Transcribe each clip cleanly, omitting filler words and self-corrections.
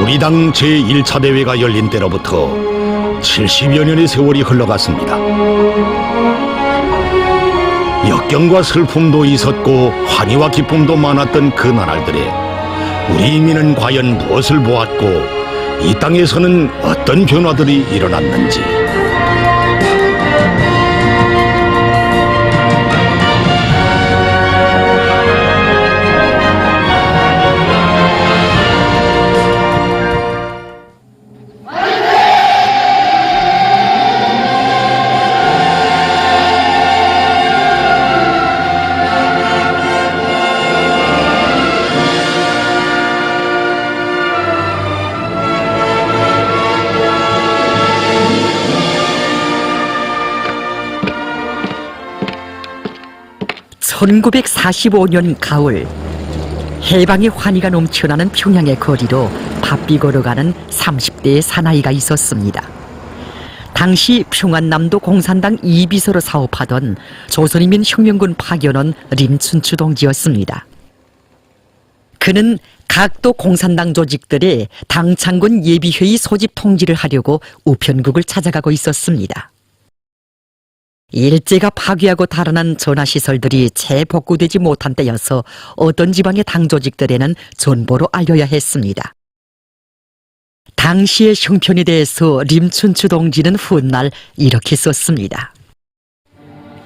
우리 당 제1차 대회가 열린 때로부터 70여 년의 세월이 흘러갔습니다. 역경과 슬픔도 있었고 환희와 기쁨도 많았던 그 나날들에 우리 인민은 과연 무엇을 보았고 이 땅에서는 어떤 변화들이 일어났는지. (1945년) 가을, 해방의 환희가 넘쳐나는 평양의 거리로 바삐 걸어가는 30대의 사나이가 있었습니다. 당시 평안남도 공산당 이비서로 사업하던 조선인민 혁명군 파견원 림춘추 동지였습니다. 그는 각도 공산당 조직들의 당창군 예비회의 소집 통지를 하려고 우편국을 찾아가고 있었습니다. 일제가 파괴하고 달아난 전화시설들이 재복구되지 못한 때여서 어떤 지방의 당 조직들에는 전보로 알려야 했습니다. 당시의 형편에 대해서 림춘추 동지는 훗날 이렇게 썼습니다.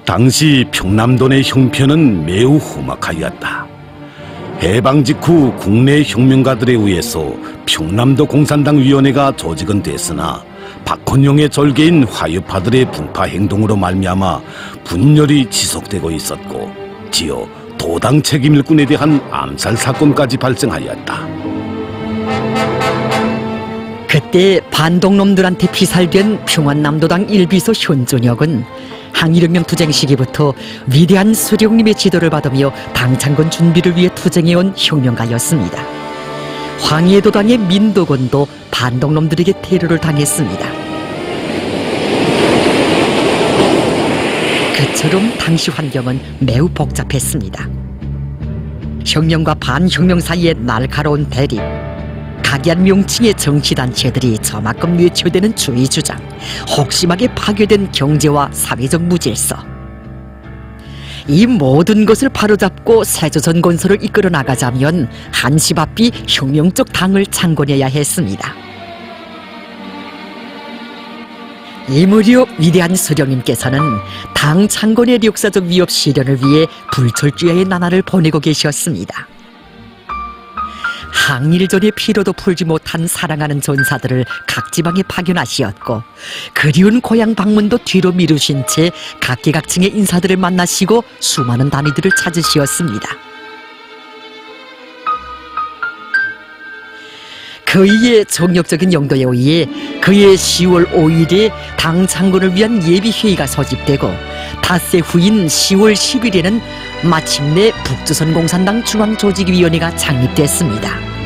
당시 평남도의 형편은 매우 험악하였다. 해방 직후 국내 혁명가들에 의해서 평남도 공산당위원회가 조직은 됐으나 박헌용의 절개인 화유파들의 분파 행동으로 말미암아 분열이 지속되고 있었고 지어 도당 책임일꾼에 대한 암살 사건까지 발생하였다. 그때 반동놈들한테 피살된 평안남도당 일비서 현존혁은 항일혁명 투쟁 시기부터 위대한 수령님의 지도를 받으며 당창건 준비를 위해 투쟁해온 혁명가였습니다. 황해도당의 민도건도 반동놈들에게 테러를 당했습니다. 그처럼 당시 환경은 매우 복잡했습니다. 혁명과 반혁명 사이에 날카로운 대립, 각이한 명칭의 정치단체들이 저만큼 뉘쳐대는 주의주장, 혹심하게 파괴된 경제와 사회적 무질서, 이 모든 것을 바로잡고 새조선 건설을 이끌어 나가자면 한시바삐 혁명적 당을 창건해야 했습니다. 이 무렵 위대한 수령님께서는 당 창건의 역사적 위협 실현을 위해 불철주야의 나날을 보내고 계셨습니다. 항일전의 피로도 풀지 못한 사랑하는 전사들을 각 지방에 파견하시었고 그리운 고향 방문도 뒤로 미루신 채 각계각층의 인사들을 만나시고 수많은 단위들을 찾으시었습니다. 그의 정력적인 용도에 의해 그의 10월 5일에 당 창건을 위한 예비회의가 소집되고 닷새 후인 10월 10일에는 마침내 북조선 공산당 중앙조직위원회가 창립됐습니다.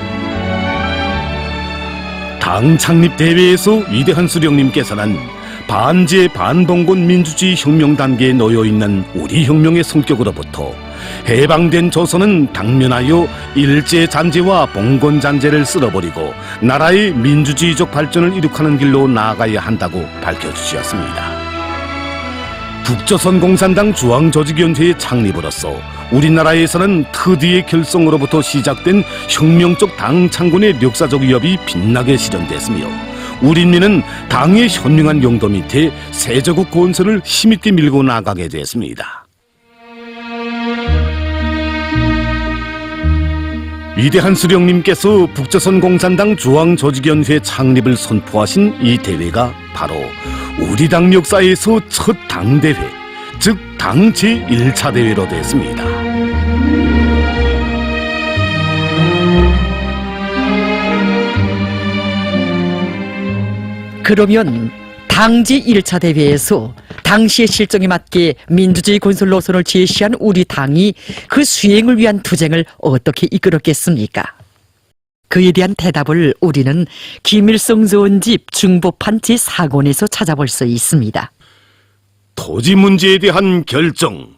당 창립 대회에서 위대한 수령님께서는 반제 반봉건 민주주의 혁명 단계에 놓여 있는 우리 혁명의 성격으로부터 해방된 조선은 당면하여 일제 잔재와 봉건 잔재를 쓸어버리고 나라의 민주주의적 발전을 이룩하는 길로 나아가야 한다고 밝혀주셨습니다. 북조선 공산당 중앙조직위원회의 창립으로서 우리나라에서는 특유의 결성으로부터 시작된 혁명적 당 창건의 역사적 위협이 빛나게 실현됐으며 우리민은 당의 현명한 용도 밑에 세조국 건설을 힘있게 밀고 나가게 됐습니다. 위대한 수령님께서 북조선 공산당 중앙조직위원회 창립을 선포하신 이 대회가 바로 우리 당 역사에서 첫 당대회, 즉 당 제1차 대회로 됐습니다. 그러면 당 제1차 대회에서 당시의 실정에 맞게 민주주의 건설 노선을 제시한 우리 당이 그 수행을 위한 투쟁을 어떻게 이끌었겠습니까? 그에 대한 대답을 우리는 김일성 저원집 중보판 제4권에서 찾아볼 수 있습니다. 토지 문제에 대한 결정,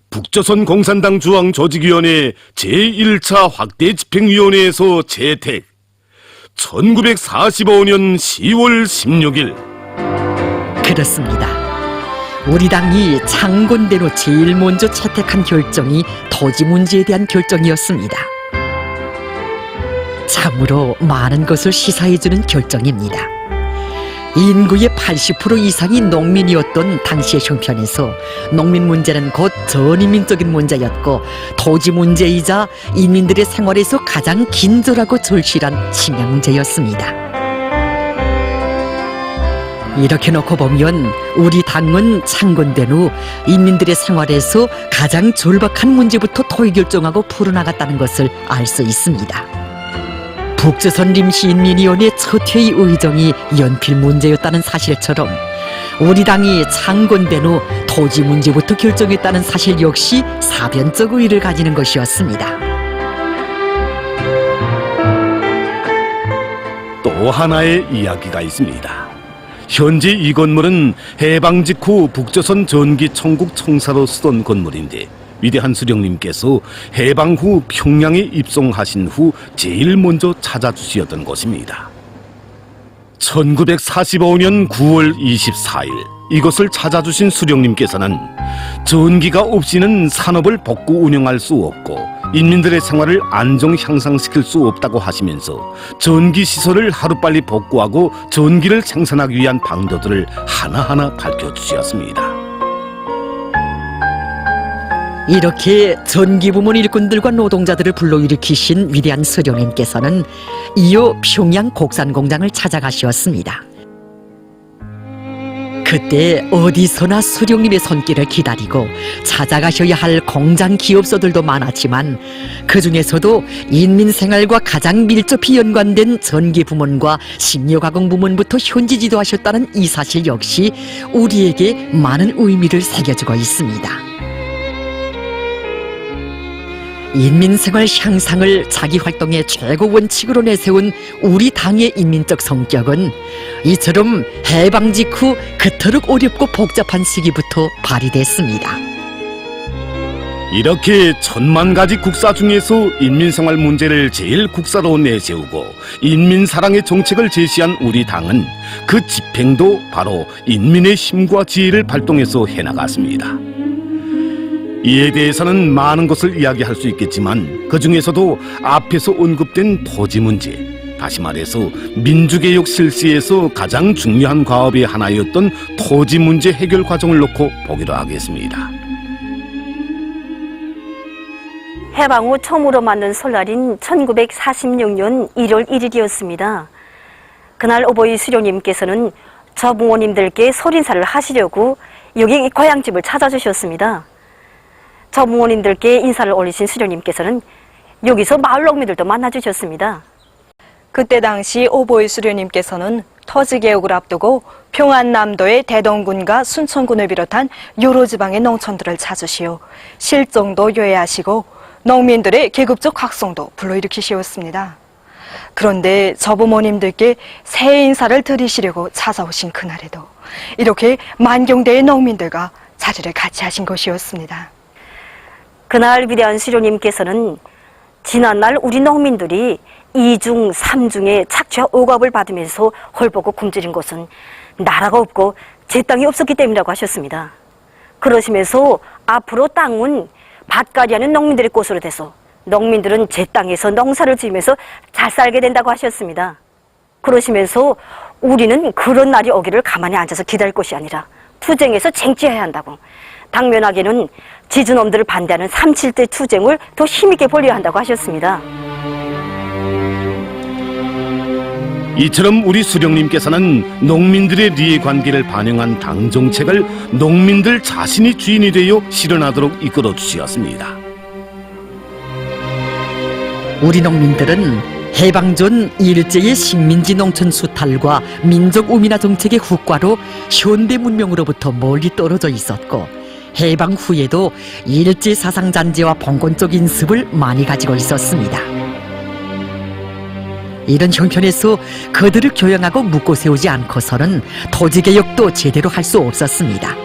북조선 공산당 중앙조직위원회 제1차 확대 집행위원회에서 채택, 1945년 10월 16일 그렇습니다. 우리 당이 창건대로 제일 먼저 채택한 결정이 토지 문제에 대한 결정이었습니다. 참으로 많은 것을 시사해주는 결정입니다. 인구의 80% 이상이 농민이었던 당시의 형편에서 농민 문제는 곧 전인민적인 문제였고 토지 문제이자 인민들의 생활에서 가장 긴절하고 절실한 식량 문제였습니다. 이렇게 놓고 보면 우리 당은 창건된 후 인민들의 생활에서 가장 절박한 문제부터 토의 결정하고 풀어나갔다는 것을 알 수 있습니다. 북조선 림시인민위원회 첫 회의 의정이 연필 문제였다는 사실처럼 우리 당이 창건된 후 토지 문제부터 결정했다는 사실 역시 사변적 의의를 가지는 것이었습니다. 또 하나의 이야기가 있습니다. 현재 이 건물은 해방 직후 북조선 전기 청국 청사로 쓰던 건물인데 위대한 수령님께서 해방 후 평양에 입성하신 후 제일 먼저 찾아주시었던 곳입니다. 1945년 9월 24일 이것을 찾아주신 수령님께서는 전기가 없이는 산업을 복구 운영할 수 없고 인민들의 생활을 안정 향상시킬 수 없다고 하시면서 전기시설을 하루빨리 복구하고 전기를 생산하기 위한 방도들을 하나하나 밝혀주셨습니다. 이렇게 전기부문 일꾼들과 노동자들을 불러일으키신 위대한 수령님께서는 이어 평양 곡산공장을 찾아가셨습니다. 그때 어디서나 수령님의 손길을 기다리고 찾아가셔야 할 공장 기업소들도 많았지만 그 중에서도 인민생활과 가장 밀접히 연관된 전기부문과 식료가공부문부터 현지 지도하셨다는 이 사실 역시 우리에게 많은 의미를 새겨주고 있습니다. 인민생활 향상을 자기 활동의 최고 원칙으로 내세운 우리 당의 인민적 성격은 이처럼 해방 직후 그토록 어렵고 복잡한 시기부터 발휘됐습니다. 이렇게 1000만 가지 국사 중에서 인민생활 문제를 제일 국사로 내세우고 인민사랑의 정책을 제시한 우리 당은 그 집행도 바로 인민의 힘과 지혜를 발동해서 해나갔습니다. 이에 대해서는 많은 것을 이야기할 수 있겠지만 그 중에서도 앞에서 언급된 토지 문제, 다시 말해서 민주개혁 실시에서 가장 중요한 과업의 하나였던 토지 문제 해결 과정을 놓고 보기로 하겠습니다. 해방 후 처음으로 맞는 설날인 1946년 1월 1일이었습니다. 그날 어버이 수령님께서는 저 부모님들께 설인사를 하시려고 여기 고향집을 찾아주셨습니다. 저 부모님들께 인사를 올리신 수령님께서는 여기서 마을 농민들도 만나주셨습니다. 그때 당시 오보이 수령님께서는 토지개혁을 앞두고 평안남도의 대동군과 순천군을 비롯한 여러 지방의 농촌들을 찾으시어 실정도 요해하시고 농민들의 계급적 확성도 불러일으키시었습니다. 그런데 저 부모님들께 새해 인사를 드리시려고 찾아오신 그날에도 이렇게 만경대의 농민들과 자리를 같이 하신 것이었습니다. 그날 위대한 수령님께서는 지난날 우리 농민들이 2중, 3중의 착취와 억압을 받으면서 헐벗고 굶주린 것은 나라가 없고 제 땅이 없었기 때문이라고 하셨습니다. 그러시면서 앞으로 땅은 밭갈이하는 농민들의 곳으로 돼서 농민들은 제 땅에서 농사를 지으면서 잘 살게 된다고 하셨습니다. 그러시면서 우리는 그런 날이 오기를 가만히 앉아서 기다릴 것이 아니라 투쟁해서 쟁취해야 한다고, 당면하게는 지주놈들을 반대하는 3.7대 투쟁을 더 힘있게 벌여야 한다고 하셨습니다. 이처럼 우리 수령님께서는 농민들의 이해관계를 반영한 당 정책을 농민들 자신이 주인이 되어 실현하도록 이끌어 주셨습니다. 우리 농민들은 해방 전 일제의 식민지 농촌 수탈과 민족 우민화 정책의 후과로 현대 문명으로부터 멀리 떨어져 있었고 해방 후에도 일제 사상 잔재와 봉건적 인습을 많이 가지고 있었습니다. 이런 형편에서 그들을 교양하고 묶고 세우지 않고서는 토지개혁도 제대로 할 수 없었습니다.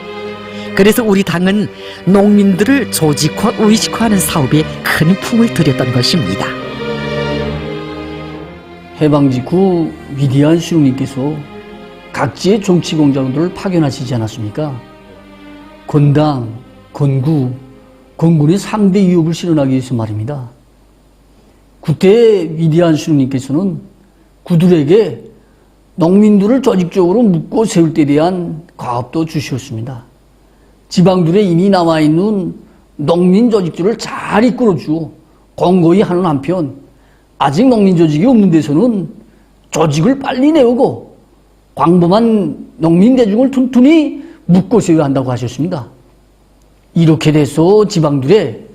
그래서 우리 당은 농민들을 조직화, 의식화하는 사업에 큰 품을 들였던 것입니다. 해방 직후 위대한 수령님께서 각지의 정치공장들을 파견하시지 않았습니까? 건당, 건구, 건군의 3대 위협을 실현하기 위해서 말입니다. 그때 위대한 수령님께서는 그들에게 농민들을 조직적으로 묶고 세울 때 대한 과업도 주셨습니다. 지방들에 이미 남아있는 농민 조직들을 잘 이끌어주어 공고히 하는 한편 아직 농민 조직이 없는 데서는 조직을 빨리 내오고 광범한 농민 대중을 튼튼히 묶고 세워야 한다고 하셨습니다. 이렇게 돼서 지방들의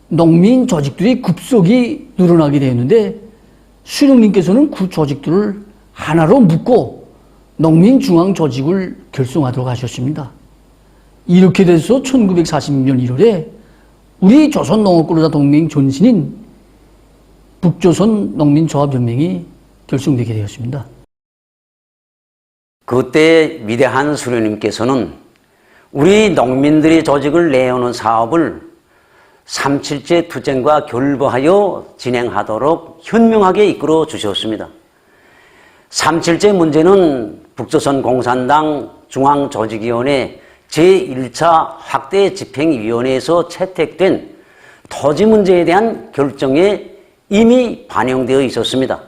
농민 조직들이 급속히 늘어나게 되었는데 수령님께서는 그 조직들을 하나로 묶고 농민중앙조직을 결성하도록 하셨습니다. 이렇게 돼서 1946년 1월에 우리 조선농업근로자 동맹 전신인 북조선 농민조합연맹이 결성되게 되었습니다. 그때 위대한 수령님께서는 우리 농민들이 조직을 내어놓은 사업을 3.7제 투쟁과 결부하여 진행하도록 현명하게 이끌어 주셨습니다. 3.7제 문제는 북조선 공산당 중앙조직위원회 제1차 확대 집행위원회에서 채택된 토지 문제에 대한 결정에 이미 반영되어 있었습니다.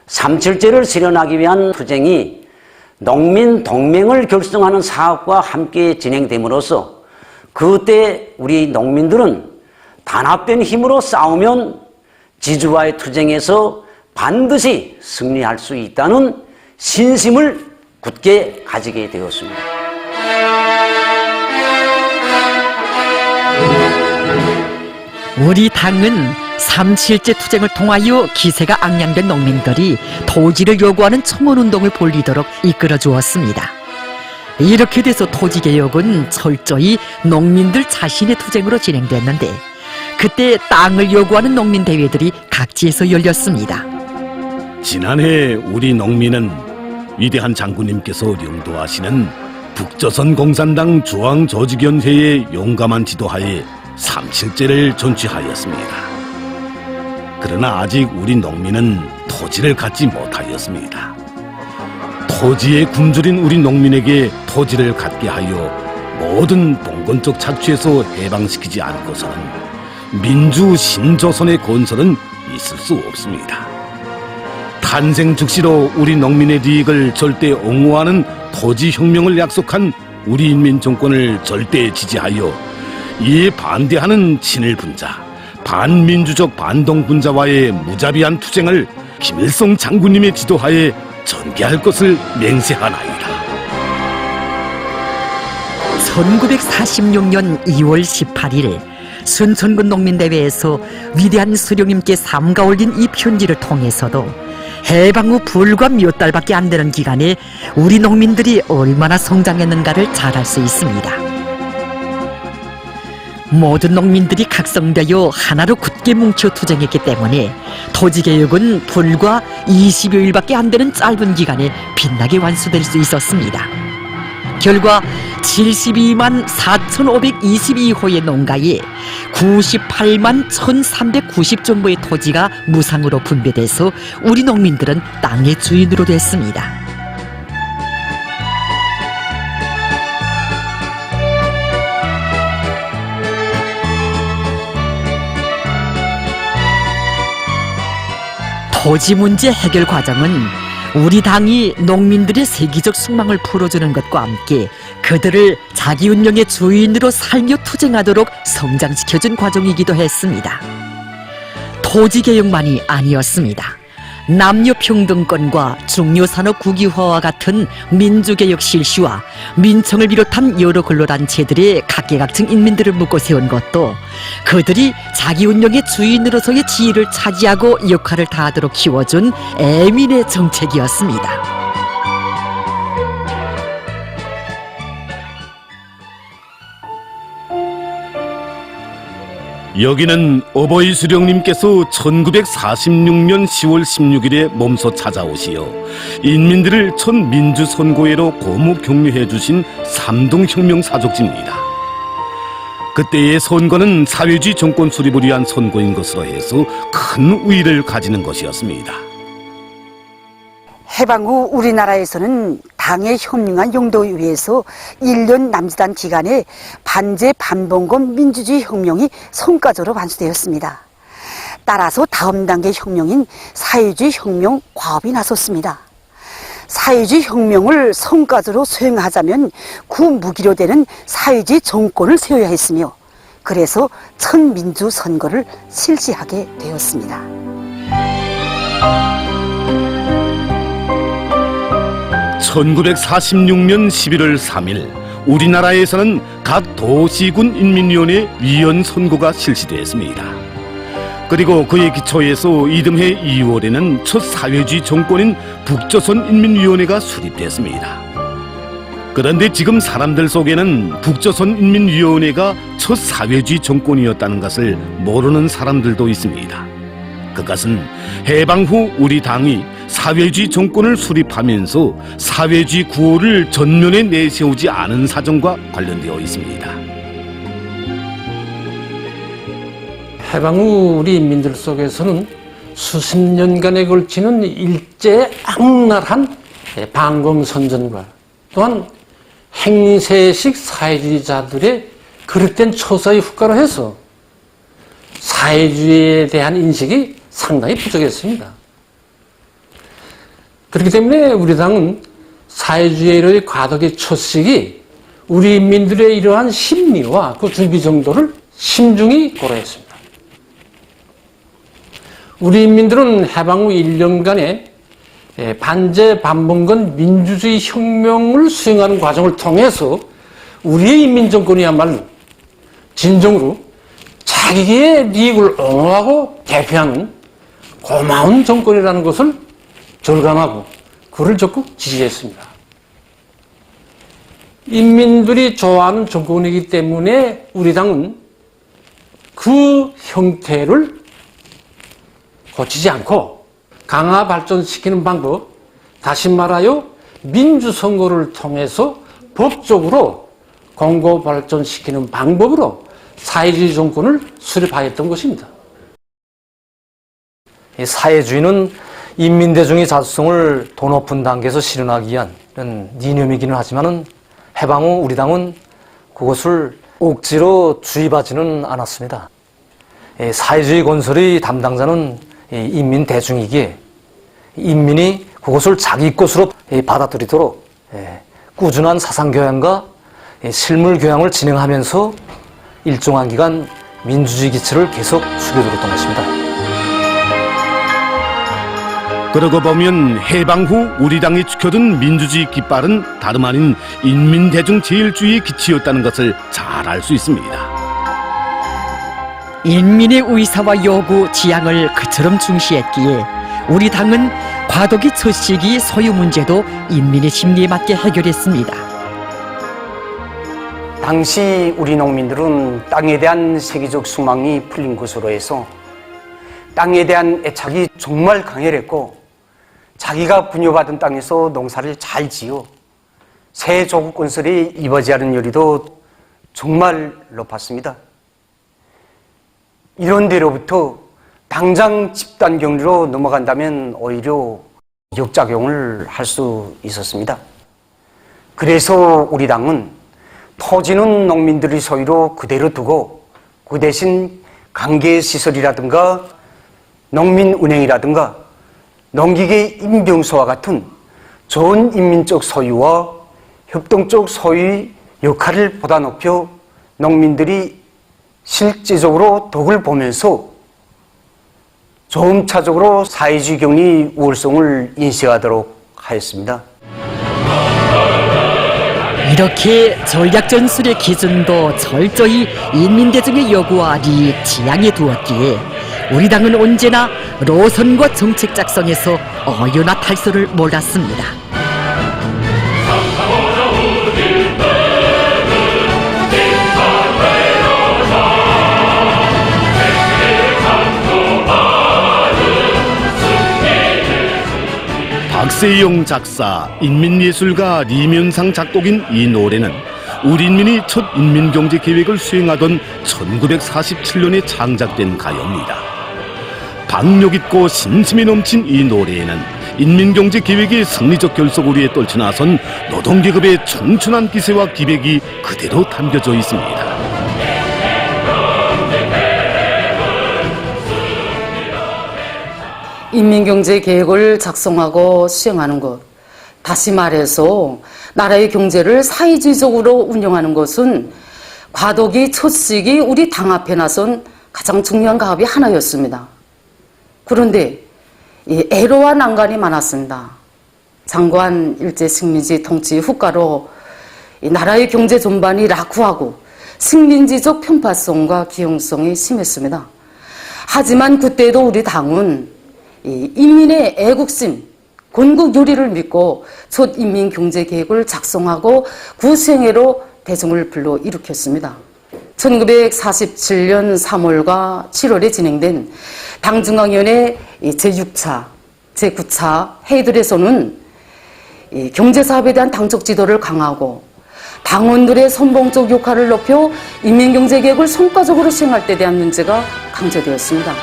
3.7제를 실현하기 위한 투쟁이 농민 동맹을 결성하는 사업과 함께 진행됨으로써 그때 우리 농민들은 단합된 힘으로 싸우면 지주와의 투쟁에서 반드시 승리할 수 있다는 신심을 굳게 가지게 되었습니다. 우리 당은 3.7제 투쟁을 통하여 기세가 앙양된 농민들이 토지를 요구하는 청원운동을 벌이도록 이끌어 주었습니다. 이렇게 돼서 토지개혁은 철저히 농민들 자신의 투쟁으로 진행됐는데 그때 땅을 요구하는 농민대회들이 각지에서 열렸습니다. 지난해 우리 농민은 위대한 장군님께서領導하시는 북조선 공산당 중앙조직위원회의 용감한 지도하에 3.7제를 전취하였습니다. 그러나 아직 우리 농민은 토지를 갖지 못하였습니다. 토지에 굶주린 우리 농민에게 토지를 갖게 하여 모든 봉건적 착취에서 해방시키지 않고서는 민주 신조선의 건설은 있을 수 없습니다. 탄생 즉시로 우리 농민의利益을 절대 옹호하는 토지혁명을 약속한 우리 인민 정권을 절대 지지하여 이에 반대하는 친일분자, 반민주적 반동분자와의 무자비한 투쟁을 김일성 장군님의 지도하에 전개할 것을 맹세하나이다. 1946년 2월 18일 순천군 농민대회에서 위대한 수령님께 삼가 올린 이 편지를 통해서도 해방 후 불과 몇 달밖에 안 되는 기간에 우리 농민들이 얼마나 성장했는가를 잘 알 수 있습니다. 모든 농민들이 각성되어 하나로 굳게 뭉쳐 투쟁했기 때문에 토지개혁은 불과 20여일밖에 안 되는 짧은 기간에 빛나게 완수될 수 있었습니다. 결과 72만 4,522호의 농가에 98만 1,390 정도의 토지가 무상으로 분배돼서 우리 농민들은 땅의 주인으로 됐습니다. 토지 문제 해결 과정은 우리 당이 농민들의 세계적 숙망을 풀어주는 것과 함께 그들을 자기 운명의 주인으로 살며 투쟁하도록 성장시켜준 과정이기도 했습니다. 토지개혁만이 아니었습니다. 남녀평등권과 중요산업 국유화와 같은 민주개혁 실시와 민청을 비롯한 여러 근로단체들의 각계각층 인민들을 묶고 세운 것도 그들이 자기 운명의 주인으로서의 지위를 차지하고 역할을 다하도록 키워준 애민의 정책이었습니다. 여기는 어버이 수령님께서 1946년 10월 16일에 몸소 찾아오시어 인민들을 첫 민주선거회로 고무 격려해 주신 삼동혁명 사족지입니다. 그때의 선거는 사회주의 정권 수립을 위한 선거인 것으로 해서 큰 의의를 가지는 것이었습니다. 해방 후 우리나라에서는 당에 현명한 용도에 의해서 1년 남짓한 기간에 반제 반봉건 민주주의 혁명이 성과적으로 완수되었습니다. 따라서 다음 단계 혁명인 사회주의 혁명 과업이 나섰습니다. 사회주의 혁명을 성과적으로 수행하자면 그 무기로 되는 사회주의 정권을 세워야 했으며 그래서 천민주 선거를 실시하게 되었습니다. (1946년 11월 3일) 우리나라에서는 각 도시군 인민위원회 위원 선거가 실시되었습니다. 그리고 그의 기초에서 이듬해 2월에는 첫 사회주의 정권인 북조선인민위원회가 수립됐습니다. 그런데 지금 사람들 속에는 북조선인민위원회가 첫 사회주의 정권이었다는 것을 모르는 사람들도 있습니다. 그것은 해방 후 우리 당이 사회주의 정권을 수립하면서 사회주의 구호를 전면에 내세우지 않은 사정과 관련되어 있습니다. 해방 후 우리 인민들 속에서는 수십 년간에 걸치는 일제 악랄한 반공선전과 또한 행세식 사회주의자들의 그릇된 처사의 후과로 해서 사회주의에 대한 인식이 상당히 부족했습니다. 그렇기 때문에 우리 당은 사회주의의 과도기 초식이 우리 인민들의 이러한 심리와 그 준비 정도를 심중히 고려했습니다. 우리 인민들은 해방 후 1년간의 반제 반봉건 민주주의 혁명을 수행하는 과정을 통해서 우리의 인민정권이야말로 진정으로 자기의利益을 옹호하고 대표하는 고마운 정권이라는 것을 절감하고 그를 적극 지지했습니다. 인민들이 좋아하는 정권이기 때문에 우리 당은 그 형태를 고치지 않고 강화 발전시키는 방법, 다시 말하여 민주선거를 통해서 법적으로 공고 발전시키는 방법으로 사회주의 정권을 수립하였던 것입니다. 사회주의는 인민대중의 자주성을 더 높은 단계에서 실현하기 위한 이념이기는 하지만 해방 후 우리 당은 그것을 억지로 주입하지는 않았습니다. 사회주의 건설의 담당자는 인민대중이기에 인민이 그것을 자기 것으로 받아들이도록 꾸준한 사상교양과 실물교양을 진행하면서 일정한 기간 민주주의 기치를 계속 숙여들었던 것입니다. 그러고 보면 해방 후 우리 당이 지켜둔 민주주의 깃발은 다름 아닌 인민대중 제일주의의 기치였다는 것을 잘 알 수 있습니다. 인민의 의사와 요구, 지향을 그처럼 중시했기에 우리 당은 과도기 첫 시기 소유 문제도 인민의 심리에 맞게 해결했습니다. 당시 우리 농민들은 땅에 대한 세계적 수망이 풀린 것으로 해서 땅에 대한 애착이 정말 강렬했고 자기가 분여받은 땅에서 농사를 잘 지어 새 조국 건설이 이루어지는 요리도 정말 높았습니다. 이런 데로부터 당장 집단 격리로 넘어간다면 오히려 역작용을 할 수 있었습니다. 그래서 우리 당은 토지는 농민들의 소유로 그대로 두고 그 대신 관계시설이라든가 농민은행이라든가 농기계 임병소와 같은 좋은 인민적 소유와 협동적 소유의 역할을 보다 높여 농민들이 실제적으로 덕을 보면서 점차적으로 사회주의 격리 우월성을 인식하도록 하였습니다. 이렇게 전략 전술의 기준도 철저히 인민대중의 요구와利益, 지향에 두었기에 우리 당은 언제나 노선과 정책 작성에서 어여나 탈소를 몰았습니다. 박세영 작사, 인민예술가 리면상 작곡인 이 노래는 우리 인민이 첫 인민경제계획을 수행하던 1947년에 창작된 가요입니다. 박력 있고 신심이 넘친 이 노래에는 인민경제계획의 승리적 결속으로 떨쳐나선 노동계급의 촘촘한 기세와 기백이 그대로 담겨져 있습니다. 인민경제계획을 작성하고 수행하는 것, 다시 말해서 나라의 경제를 사회주의적으로 운영하는 것은 과도기 첫 시기 우리 당 앞에 나선 가장 중요한 가업이 하나였습니다. 그런데 애로와 난관이 많았습니다. 장관 일제 식민지 통치 후가로 나라의 경제 전반이 낙후하고 식민지적 편파성과 기형성이 심했습니다. 하지만 그때도 우리 당은 인민의 애국심, 건국 요리를 믿고 첫 인민경제계획을 작성하고 그 수행회로 대중을 불러 일으켰습니다. 1947년 3월과 7월에 진행된 당중앙위원회 제6차, 제9차 회의들에서는 경제사업에 대한 당적 지도를 강화하고 당원들의 선봉적 역할을 높여 인민경제계획을 성과적으로 수행할 때 대한 문제가 강조되었습니다.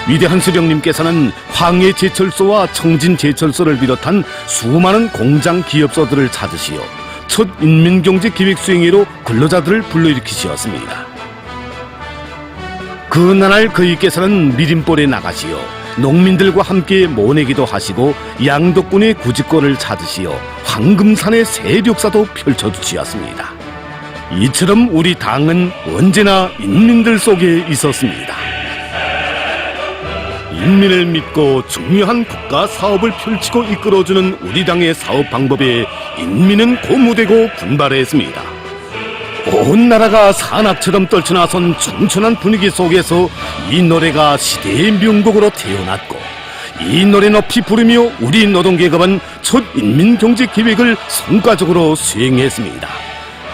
위대한 수령님께서는 황해제철소와 청진제철소를 비롯한 수많은 공장 기업소들을 찾으시어 첫 인민경제계획 수행회로 근로자들을 불러일으키셨습니다. 그날 그이께서는 미림벌에 나가시어 농민들과 함께 모내기도 하시고 양덕군의 구직권을 찾으시어 황금산의 세력사도 펼쳐주시었습니다. 이처럼 우리 당은 언제나 인민들 속에 있었습니다. 인민을 믿고 중요한 국가 사업을 펼치고 이끌어주는 우리 당의 사업 방법에 인민은 고무되고 분발했습니다. 온 나라가 산악처럼 떨쳐나선 촘촘한 분위기 속에서 이 노래가 시대의 명곡으로 태어났고 이 노래 높이 부르며 우리 노동계급은 첫 인민경제계획을 성과적으로 수행했습니다.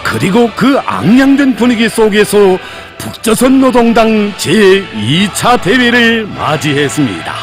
그리고 그 앙양된 분위기 속에서 북조선 노동당 제2차 대회를 맞이했습니다.